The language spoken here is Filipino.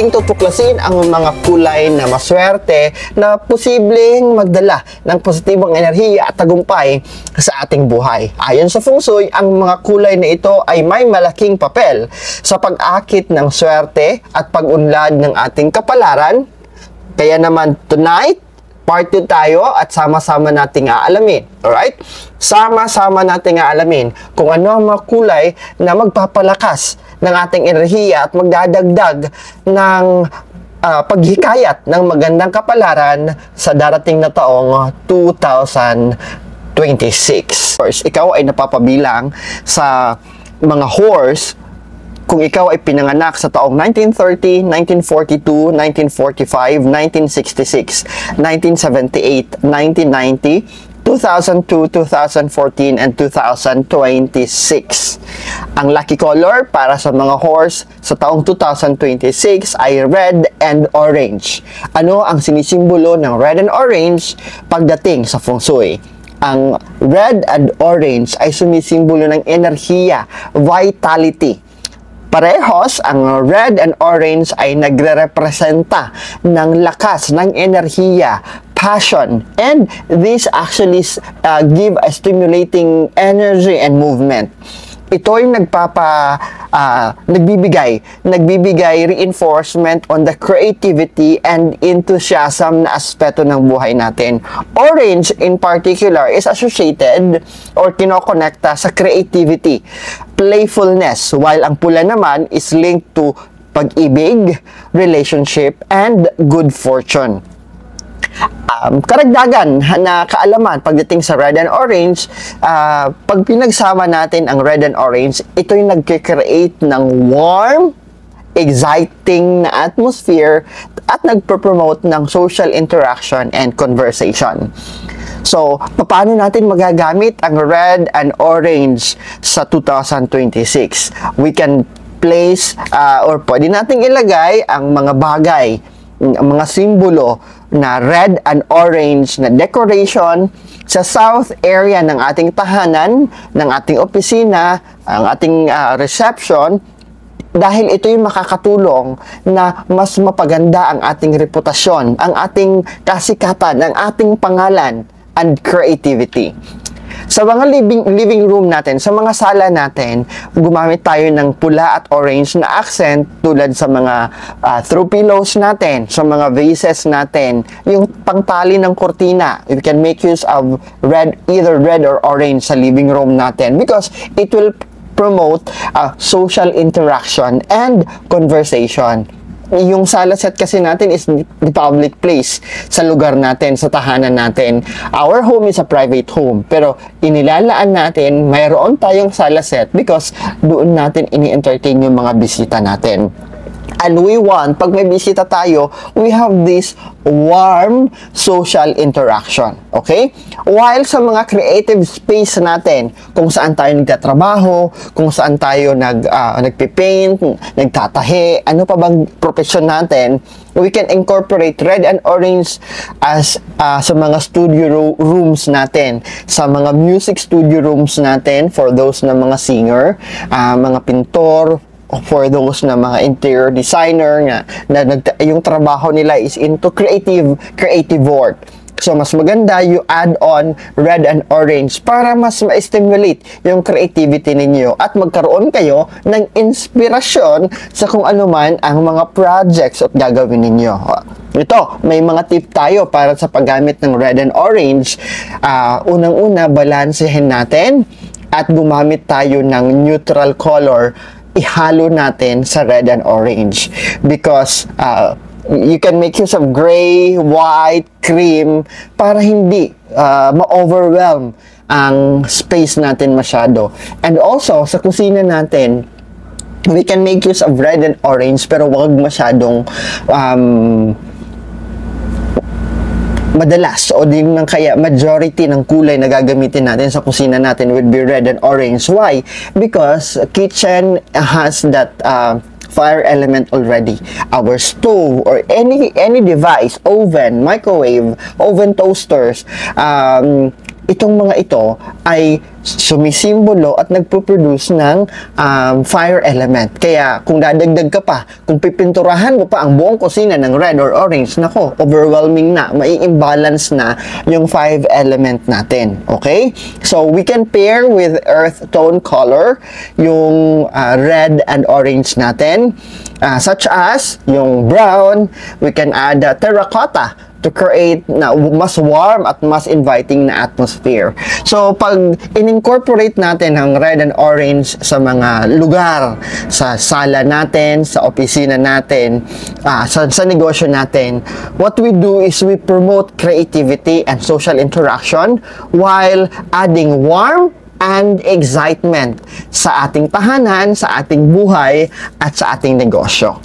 nating tutuklasin ang mga kulay na maswerte na posibleng magdala ng positibong enerhiya at tagumpay sa ating buhay. Ayon sa Feng Shui, ang mga kulay na ito ay may malaking papel sa pag-akit ng swerte at pag-unlad ng ating kapalaran. Kaya naman tonight, part 2 tayo at sama-sama nating aalamin. Alright? Sama-sama nating aalamin kung ano ang mga kulay na magpapalakas ng ating enerhiya at magdadagdag ng paghikayat ng magandang kapalaran sa darating na taong 2026. First, ikaw ay napapabilang sa mga horse kung ikaw ay pinanganak sa taong 1930, 1942, 1945, 1966, 1978, 1990, 2002, 2014, and 2026. Ang lucky color para sa mga horse sa taong 2026 ay red and orange. Ano ang sinisimbolo ng red and orange pagdating sa Feng Shui? Ang red and orange ay sumisimbolo ng enerhiya, vitality. Parehos, ang red and orange ay nagre-representa ng lakas, ng enerhiya, passion, and this actually give a stimulating energy and movement. Ito ay nagbibigay reinforcement on the creativity and enthusiasm na aspeto ng buhay natin. Orange in particular is associated or kinokonekta sa creativity, playfulness, while ang pula naman is linked to pag-ibig, relationship, and good fortune. Karagdagan na kaalaman pagdating sa red and orange, pag pinagsama natin ang red and orange, ito yung nagkikreate ng warm, exciting na atmosphere at nagpropromote ng social interaction and conversation. So, paano natin magagamit ang red and orange sa 2026? We can place or pwede nating ilagay ang mga bagay, ang mga simbolo na red and orange na decoration sa south area ng ating tahanan, ng ating opisina, ang ating reception, dahil ito yung makakatulong na mas mapaganda ang ating reputasyon, ang ating kasikatan, ang ating pangalan, and creativity. Sa mga living room natin, sa mga sala natin, gumamit tayo ng pula at orange na accent tulad sa mga throw pillows natin, sa mga vases natin, yung pangtali ng kortina. You can make use of either red or orange sa living room natin because it will promote social interaction and conversation. Yung sala set kasi natin is the public place sa lugar natin, sa tahanan natin. Our home is a private home, pero inilalaan natin, mayroon tayong sala set because doon natin ini-entertain yung mga bisita natin. And we want, pag may bisita tayo, we have this warm social interaction. Okay? While sa mga creative space natin, kung saan tayo nagtatrabaho, kung saan tayo nagpipaint, nagtatahi, ano pa bang profession natin, we can incorporate red and orange as sa mga studio rooms natin, sa mga music studio rooms natin for those na mga singer, mga pintor, for those na mga interior designer na yung trabaho nila is into creative work. So, mas maganda you add on red and orange para mas ma-stimulate yung creativity ninyo at magkaroon kayo ng inspirasyon sa kung ano man ang mga projects at gagawin ninyo. Ito, may mga tip tayo para sa paggamit ng red and orange. Unang-una, balansehin natin at gumamit tayo ng neutral color. Ihalo natin sa red and orange because you can make use of gray, white, cream para hindi ma-overwhelm ang space natin masyado. And also, sa kusina natin, we can make use of red and orange pero wag masyadong madalas o din ng kaya majority ng kulay na gagamitin natin sa kusina natin would be red and orange. Why? Because kitchen has that fire element already. Our stove or any device, oven, microwave, oven toasters, itong mga ito ay sumisimbolo at nagpo-produce ng fire element. Kaya kung dadagdag ka pa, kung pipinturahan mo pa ang buong kusina ng red or orange, nako, overwhelming na, mai-imbalance na yung 5 element natin. Okay? So we can pair with earth tone color yung red and orange natin, such as yung brown. We can add terracotta to create na mas warm at mas inviting na atmosphere. So, pag in-incorporate natin ang red and orange sa mga lugar, sa sala natin, sa opisina natin, sa negosyo natin, what we do is we promote creativity and social interaction while adding warmth and excitement sa ating tahanan, sa ating buhay, at sa ating negosyo.